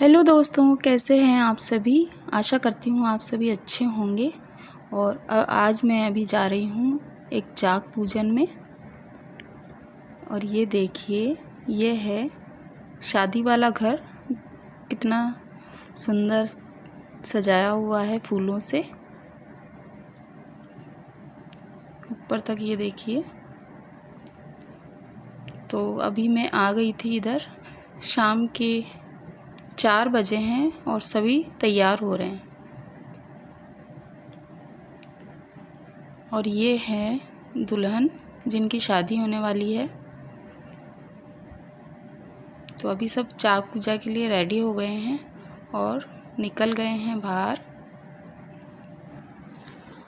Hello दोस्तों, कैसे हैं आप सभी। आशा करती हूँ आप सभी अच्छे होंगे। और आज मैं अभी जा रही हूँ एक जाग पूजन में। और ये देखिए, ये है शादी वाला घर। कितना सुंदर सजाया हुआ है फूलों से, ऊपर तक ये देखिए। तो अभी मैं आ गई थी इधर। शाम के 4 बजे हैं और सभी तैयार हो रहे हैं। और ये है दुल्हन जिनकी शादी होने वाली है। तो अभी सब जाग पूजा के लिए रेडी हो गए हैं और निकल गए हैं बाहर।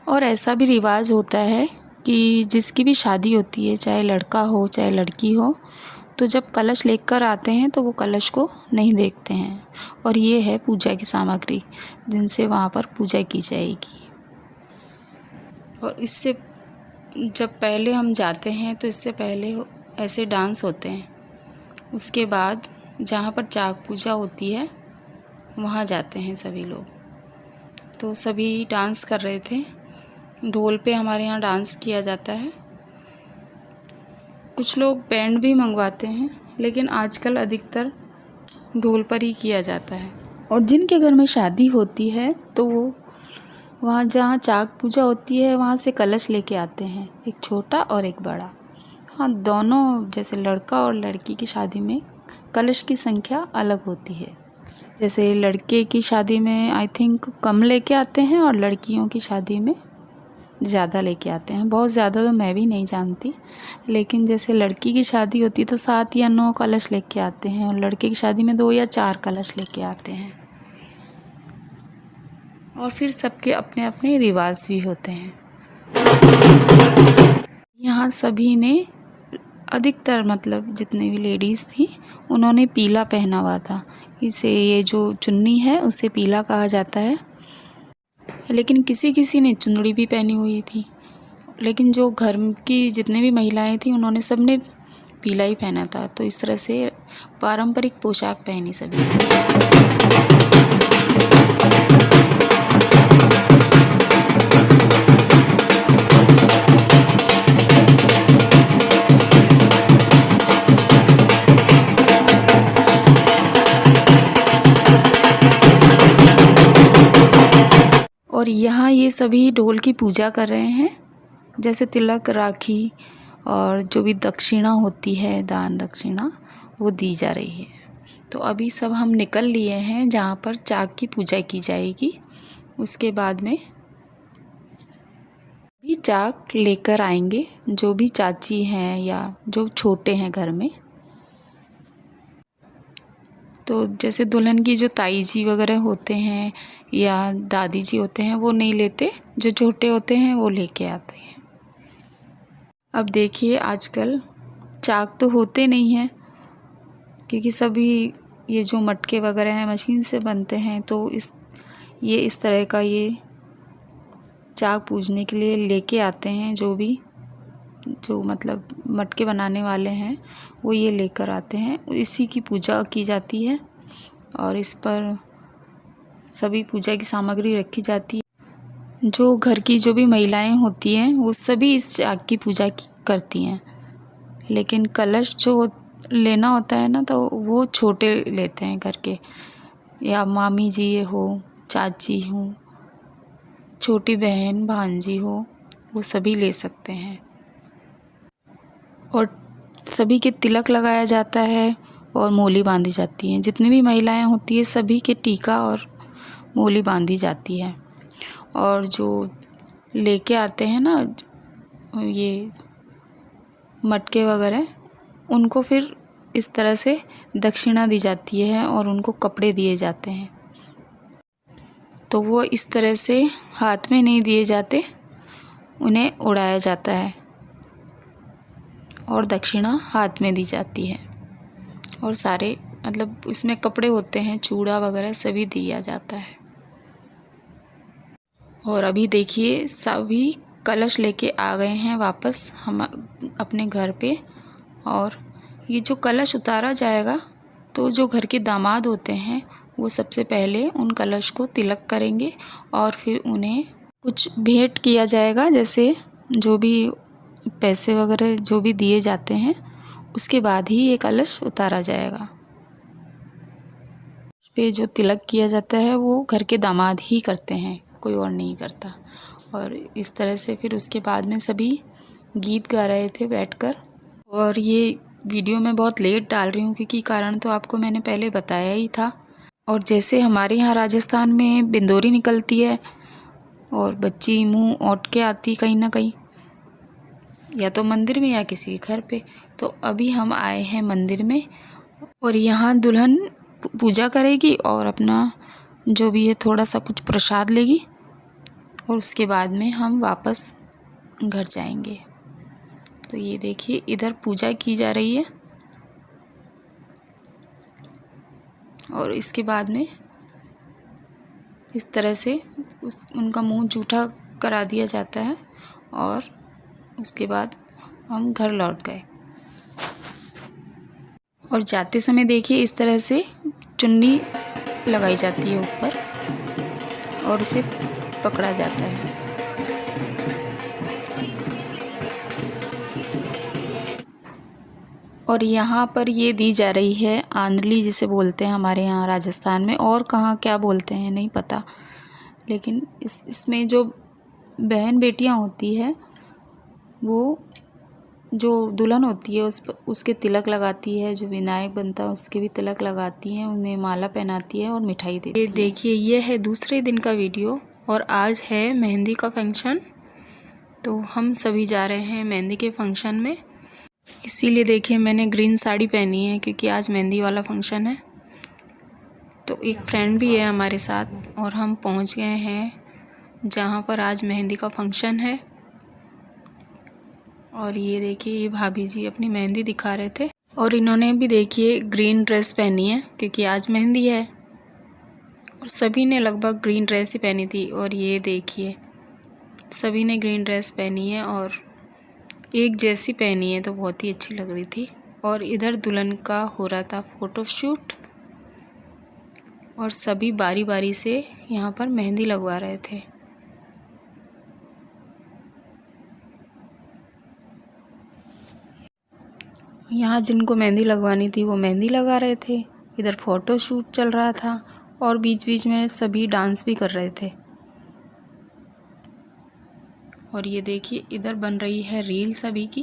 और ऐसा भी रिवाज होता है कि जिसकी भी शादी होती है, चाहे लड़का हो चाहे लड़की हो, तो जब कलश लेकर आते हैं तो वो कलश को नहीं देखते हैं। और ये है पूजा की सामग्री जिनसे वहाँ पर पूजा की जाएगी। और इससे जब पहले हम जाते हैं तो इससे पहले ऐसे डांस होते हैं। उसके बाद जहाँ पर जाग पूजा होती है वहाँ जाते हैं सभी लोग। तो सभी डांस कर रहे थे। ढोल पे हमारे यहाँ डांस किया जाता है। कुछ लोग बैंड भी मंगवाते हैं, लेकिन आजकल अधिकतर ढोल पर ही किया जाता है। और जिनके घर में शादी होती है तो वो वहाँ जहाँ जाग पूजा होती है वहाँ से कलश लेके आते हैं, एक छोटा और एक बड़ा। हाँ, दोनों जैसे लड़का और लड़की की शादी में कलश की संख्या अलग होती है। जैसे लड़के की शादी में आई थिंक कम लेके आते हैं और लड़कियों की शादी में ज़्यादा लेके आते हैं। बहुत ज़्यादा तो मैं भी नहीं जानती, लेकिन जैसे लड़की की शादी होती तो 7 या 9 कलश लेके आते हैं और लड़के की शादी में 2 या 4 कलश लेके आते हैं। और फिर सबके अपने अपने रिवाज भी होते हैं। यहाँ सभी ने अधिकतर मतलब जितने भी लेडीज़ थी उन्होंने पीला पहना हुआ था। इसे ये जो चुन्नी है उसे पीला कहा जाता है। लेकिन किसी किसी ने चुंदड़ी भी पहनी हुई थी। लेकिन जो घर की जितने भी महिलाएं थी उन्होंने सबने पीला ही पहना था। तो इस तरह से पारंपरिक पोशाक पहनी सभी। और यहाँ ये सभी ढोल की पूजा कर रहे हैं। जैसे तिलक, राखी और जो भी दक्षिणा होती है, दान दक्षिणा, वो दी जा रही है। तो अभी सब हम निकल लिए हैं जहाँ पर जाग की पूजा की जाएगी। उसके बाद में भी जाग लेकर आएंगे जो भी चाची हैं या जो छोटे हैं घर में। तो जैसे दुल्हन की जो ताई जी वगैरह होते हैं या दादी जी होते हैं वो नहीं लेते, जो छोटे होते हैं वो लेके आते हैं। अब देखिए, आजकल चाक तो होते नहीं हैं क्योंकि सभी ये जो मटके वगैरह हैं मशीन से बनते हैं। तो इस तरह का ये चाक पूजने के लिए लेके आते हैं। जो मतलब मटके बनाने वाले हैं वो ये लेकर आते हैं। इसी की पूजा की जाती है और इस पर सभी पूजा की सामग्री रखी जाती है। जो घर की जो भी महिलाएं होती हैं वो सभी इस जाग की पूजा करती हैं। लेकिन कलश जो लेना होता है ना, तो वो छोटे लेते हैं घर के, या मामी जी हो, चाची हो, छोटी बहन भांजी हो, वो सभी ले सकते हैं। और सभी के तिलक लगाया जाता है और मोली बांधी जाती है। जितनी भी महिलाएं होती है सभी के टीका और मोली बांधी जाती है। और जो लेके आते हैं ना ये मटके वगैरह, उनको फिर इस तरह से दक्षिणा दी जाती है और उनको कपड़े दिए जाते हैं। तो वो इस तरह से हाथ में नहीं दिए जाते, उन्हें उड़ाया जाता है और दक्षिणा हाथ में दी जाती है। और सारे मतलब इसमें कपड़े होते हैं, चूड़ा वगैरह सभी दिया जाता है। और अभी देखिए सभी कलश लेके आ गए हैं वापस हम अपने घर पे। और ये जो कलश उतारा जाएगा तो जो घर के दामाद होते हैं वो सबसे पहले उन कलश को तिलक करेंगे और फिर उन्हें कुछ भेंट किया जाएगा, जैसे जो भी पैसे वगैरह जो भी दिए जाते हैं, उसके बाद ही ये कलश उतारा जाएगा। पे जो तिलक किया जाता है वो घर के दामाद ही करते हैं, कोई और नहीं करता। और इस तरह से फिर उसके बाद में सभी गीत गा रहे थे बैठकर। और ये वीडियो मैं बहुत लेट डाल रही हूँ क्योंकि कारण तो आपको मैंने पहले बताया ही था। और जैसे हमारे यहाँ राजस्थान में बिंदोरी निकलती है और बच्ची मुंह ओट के आती कहीं ना कहीं, या तो मंदिर में या किसी घर पे, तो अभी हम आए हैं मंदिर में और यहाँ दुल्हन पूजा करेगी और अपना जो भी है थोड़ा सा कुछ प्रसाद लेगी और उसके बाद में हम वापस घर जाएंगे। तो ये देखिए इधर पूजा की जा रही है और इसके बाद में इस तरह से उनका मुंह जूठा करा दिया जाता है और उसके बाद हम घर लौट गए। और जाते समय देखिए इस तरह से चुन्नी लगाई जाती है ऊपर और उसे पकड़ा जाता है। और यहाँ पर ये दी जा रही है आंधली, जिसे बोलते हैं हमारे यहाँ राजस्थान में, और कहाँ क्या बोलते हैं नहीं पता। लेकिन इसमें जो बहन बेटियाँ होती है वो जो दुल्हन होती है उसके तिलक लगाती है, जो विनायक बनता है उसके भी तिलक लगाती हैं, उन्हें माला पहनाती है और मिठाई देती है। ये देखिए ये है दूसरे दिन का वीडियो और आज है मेहंदी का फंक्शन। तो हम सभी जा रहे हैं मेहंदी के फंक्शन में, इसीलिए देखिए मैंने ग्रीन साड़ी पहनी है क्योंकि आज मेहंदी वाला फंक्शन है। तो एक फ्रेंड भी है हमारे साथ और हम पहुंच गए हैं जहां पर आज मेहंदी का फंक्शन है। और ये देखिए ये भाभी जी अपनी मेहंदी दिखा रहे थे और इन्होंने भी देखिए ग्रीन ड्रेस पहनी है क्योंकि आज मेहंदी है और सभी ने लगभग ग्रीन ड्रेस ही पहनी थी। और ये देखिए सभी ने ग्रीन ड्रेस पहनी है और एक जैसी पहनी है तो बहुत ही अच्छी लग रही थी। और इधर दुल्हन का हो रहा था फ़ोटोशूट और सभी बारी बारी से यहाँ पर मेहंदी लगवा रहे थे। यहाँ जिनको मेहंदी लगवानी थी वो मेहंदी लगा रहे थे, इधर फ़ोटो शूट चल रहा था और बीच बीच में सभी डांस भी कर रहे थे। और ये देखिए इधर बन रही है रील सभी की,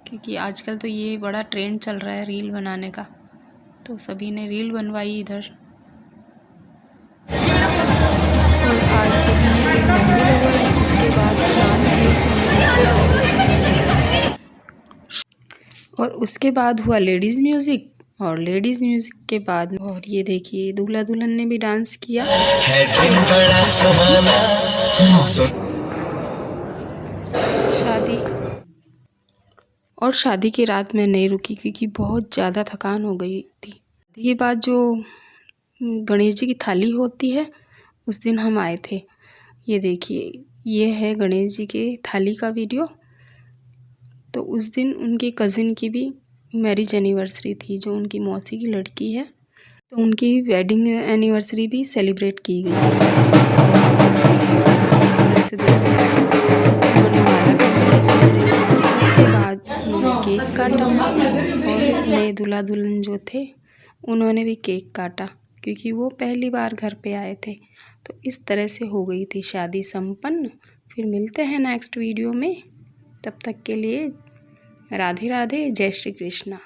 क्योंकि आजकल तो ये बड़ा ट्रेंड चल रहा है रील बनाने का, तो सभी ने रील बनवाई इधर। और आज सभी ने मेहंदी लगाई, उसके बाद शाम और उसके बाद हुआ लेडीज़ म्यूज़िक और लेडीज़ म्यूज़िक के बाद और ये देखिए दूल्हा दुल्हन ने भी डांस किया। शादी की रात में नहीं रुकी क्योंकि बहुत ज़्यादा थकान हो गई थी। ये बात जो गणेश जी की थाली होती है उस दिन हम आए थे। ये देखिए ये है गणेश जी के थाली का वीडियो। तो उस दिन उनकी कज़िन की भी मैरिज एनिवर्सरी थी, जो उनकी मौसी की लड़की है, तो उनकी वेडिंग एनिवर्सरी भी सेलिब्रेट की गई। उसके बाद उन्होंने केक काटा और नए दूल्हा दुल्हन जो थे उन्होंने भी केक काटा क्योंकि वो पहली बार घर पे आए थे। तो इस तरह से हो गई थी शादी संपन्न। फिर मिलते हैं नेक्स्ट वीडियो में, तब तक के लिए राधे राधे, जय श्री कृष्णा।